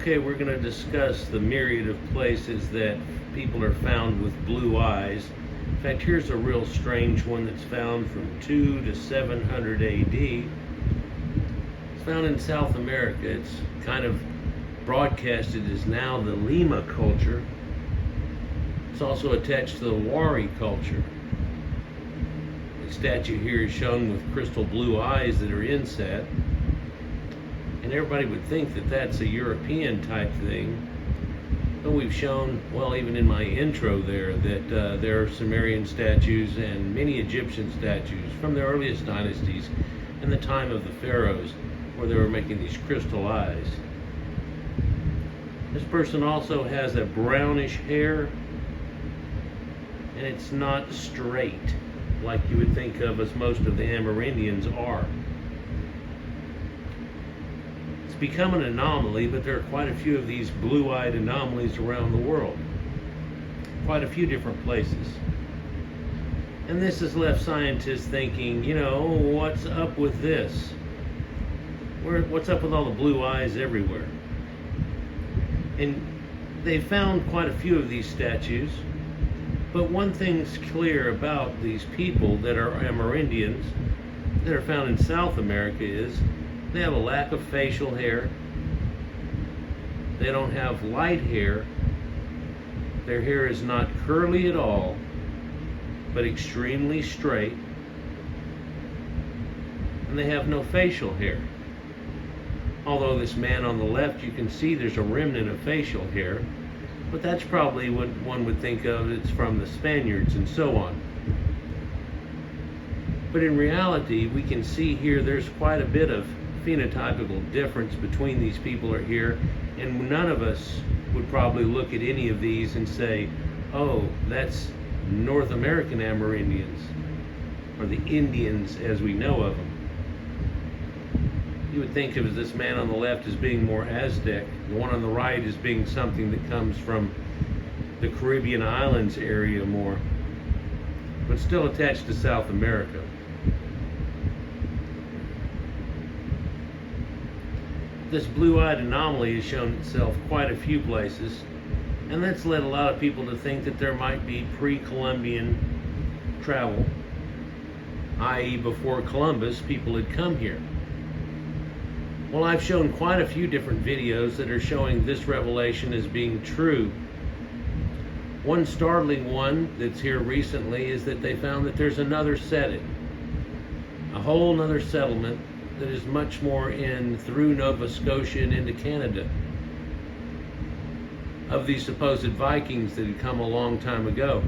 Okay, we're going to discuss the myriad of places that people are found with blue eyes. In fact, here's a real strange one that's found from 2 to 700 AD. It's found in South America. It's kind of broadcasted as now the Lima culture. It's also attached to the Wari culture. The statue here is shown with crystal blue eyes that are inset. And everybody would think that that's a European type thing. But we've shown, well, even in my intro there, that there are Sumerian statues and many Egyptian statues from the earliest dynasties in the time of the pharaohs where they were making these crystal eyes. This person also has a brownish hair, and it's not straight like you would think of as most of the Amerindians are. It's become an anomaly, but there are quite a few of these blue-eyed anomalies around the world. Quite a few different places. And this has left scientists thinking, what's up with this? What's up with all the blue eyes everywhere? And they found quite a few of these statues. But one thing's clear about these people that are Amerindians that are found in South America is they have a lack of facial hair. They don't have light hair. Their hair is not curly at all, but extremely straight. And they have no facial hair. Although this man on the left, you can see there's a remnant of facial hair. But that's probably what one would think of. It's from the Spaniards and so on. But in reality, we can see here there's quite a bit of phenotypical difference between these people are here, and none of us would probably look at any of these and say, oh, that's North American Amerindians, or the Indians as we know of them. You would think of this man on the left as being more Aztec, the one on the right as being something that comes from the Caribbean islands area more, but still attached to South America. This blue-eyed anomaly has shown itself quite a few places, and that's led a lot of people to think that there might be pre-Columbian travel, i.e. before Columbus, people had come here. Well, I've shown quite a few different videos that are showing this revelation as being true. One startling one that's here recently is that they found that there's another setting, a whole nother settlement that is much more in through Nova Scotia and into Canada, of these supposed Vikings that had come a long time ago.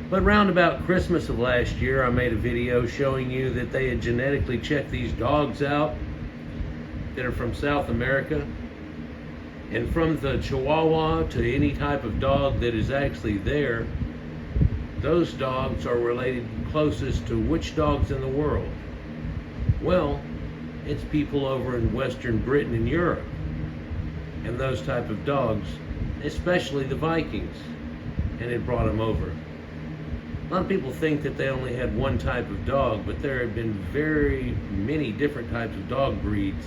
But round about Christmas of last year, I made a video showing you that they had genetically checked these dogs out that are from South America. And from the Chihuahua to any type of dog that is actually there, those dogs are related closest to which dogs in the world? Well, it's people over in Western Britain and Europe. And those type of dogs, especially the Vikings, and it brought them over. A lot of people think that they only had one type of dog, but there have been very many different types of dog breeds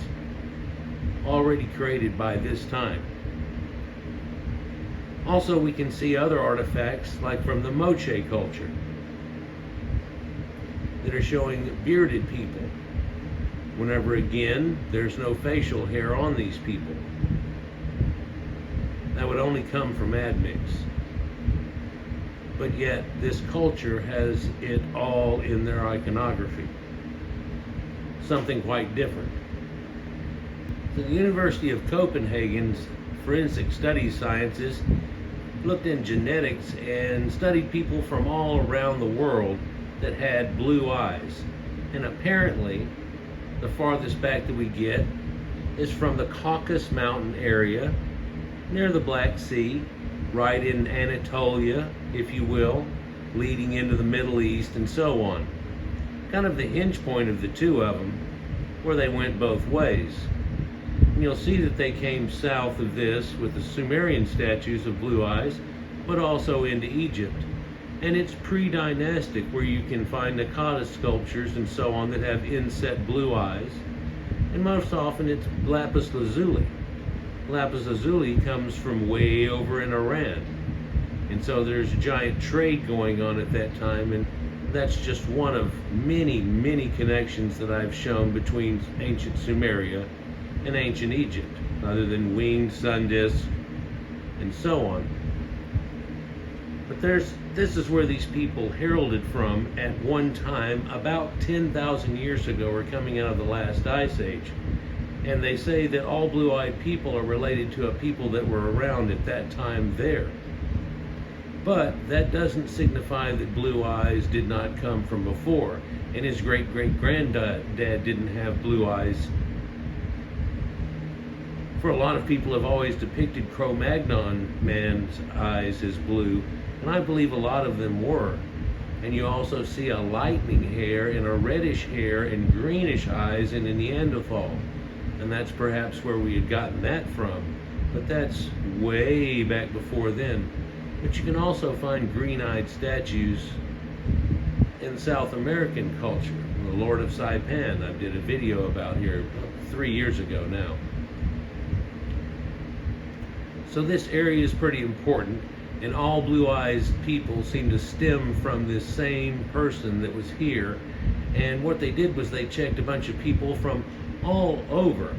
already created by this time. Also, we can see other artifacts, like from the Moche culture, that are showing bearded people. Whenever, again, there's no facial hair on these people. That would only come from admix. But yet this culture has it all in their iconography. Something quite different. So the University of Copenhagen's Forensic Studies Sciences looked in genetics and studied people from all around the world that had blue eyes. And apparently, the farthest back that we get is from the Caucasus mountain area near the Black Sea, right in Anatolia, if you will, leading into the Middle East and so on. Kind of the hinge point of the two of them, where they went both ways. And you'll see that they came south of this with the Sumerian statues of blue eyes, but also into Egypt. And it's pre-dynastic, where you can find Caucass sculptures and so on that have inset blue eyes. And most often it's lapis lazuli. lapis lazuli comes from way over in Iran. And so there's a giant trade going on at that time, and that's just one of many, many connections that I've shown between ancient Sumeria and ancient Egypt, other than winged sun discs and so on. But this is where these people heralded from at one time, about 10,000 years ago, or coming out of the last ice age. And they say that all blue-eyed people are related to a people that were around at that time there. But that doesn't signify that blue eyes did not come from before, and his great-great-granddad didn't have blue eyes. For a lot of people have always depicted Cro Magnon man's eyes as blue, and I believe a lot of them were. And you also see a lightning hair and a reddish hair and greenish eyes in a Neanderthal, and that's perhaps where we had gotten that from. But that's way back before then. But you can also find green-eyed statues in South American culture. The Lord of Saipan, I did a video about here 3 years ago now. So this area is pretty important, and all blue-eyed people seem to stem from this same person that was here. And what they did was they checked a bunch of people from all over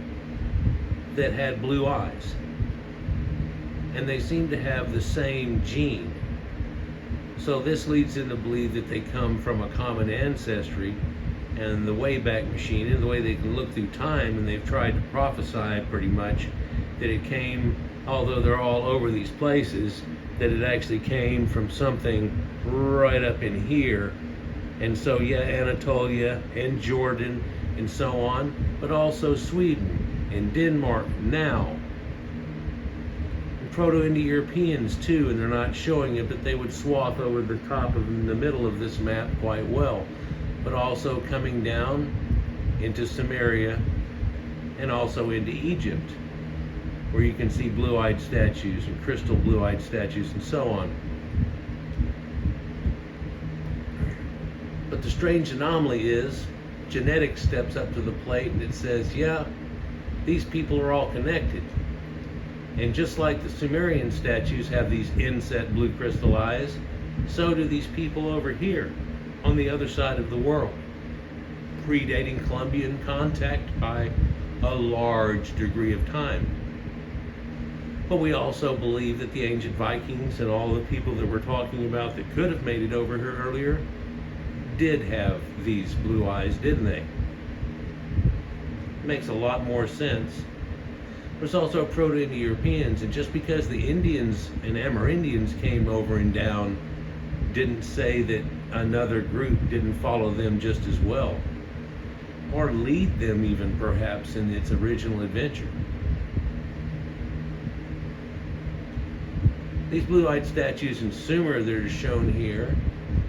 that had blue eyes. And they seem to have the same gene. So this leads them to believe that they come from a common ancestry, and the Wayback Machine, and the way they can look through time, and they've tried to prophesy pretty much that it came, although they're all over these places, that it actually came from something right up in here. And so yeah, Anatolia and Jordan and so on, but also Sweden and Denmark now. Proto-Indo-Europeans too, and they're not showing it, but they would swath over the top of in the middle of this map quite well. But also coming down into Sumeria and also into Egypt, where you can see blue-eyed statues and crystal blue-eyed statues and so on. But the strange anomaly is genetics steps up to the plate and it says, yeah, these people are all connected. And just like the Sumerian statues have these inset blue crystal eyes, so do these people over here on the other side of the world, predating Columbian contact by a large degree of time. But we also believe that the ancient Vikings and all the people that we're talking about that could have made it over here earlier did have these blue eyes, didn't they? Makes a lot more sense. There's also Proto-Indo-Europeans, and just because the Indians and Amerindians came over and down didn't say that another group didn't follow them just as well, or lead them even perhaps in its original adventure. These blue-eyed statues in Sumer that are shown here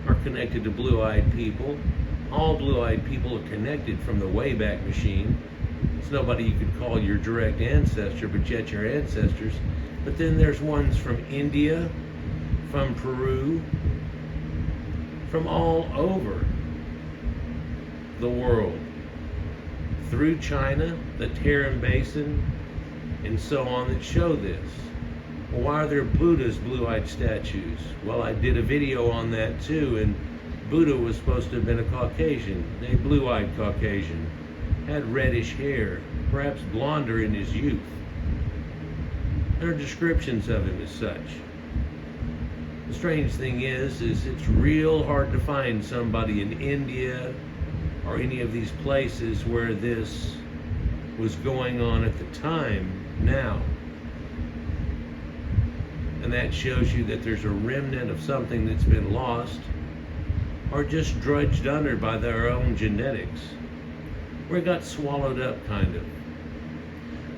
are connected to blue-eyed people. All blue-eyed people are connected from the Wayback Machine. It's nobody you could call your direct ancestor, but yet your ancestors. But then there's ones from India, from Peru, from all over the world, through China, the Tarim Basin, and so on, that show this. Well, why are there Buddha's blue-eyed statues? Well, I did a video on that too, and Buddha was supposed to have been a Caucasian, a blue-eyed Caucasian. Had reddish hair, perhaps blonder in his youth. There are descriptions of him as such. The strange thing is it's real hard to find somebody in India or any of these places where this was going on at the time now. And that shows you that there's a remnant of something that's been lost or just drudged under by their own genetics, where it got swallowed up, kind of.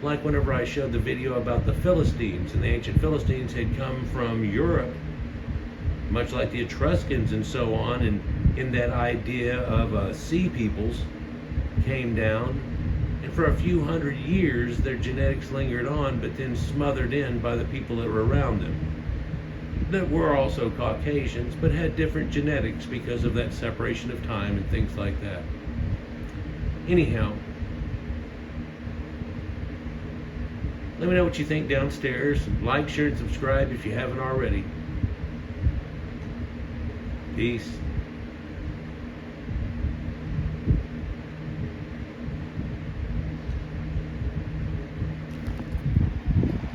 Like whenever I showed the video about the Philistines, and the ancient Philistines had come from Europe, much like the Etruscans and so on, and in that idea of sea peoples came down, and for a few hundred years their genetics lingered on, but then smothered in by the people that were around them, that were also Caucasians, but had different genetics because of that separation of time and things like that. Anyhow, Let me know what you think downstairs. Like, share, and subscribe if you haven't already. Peace.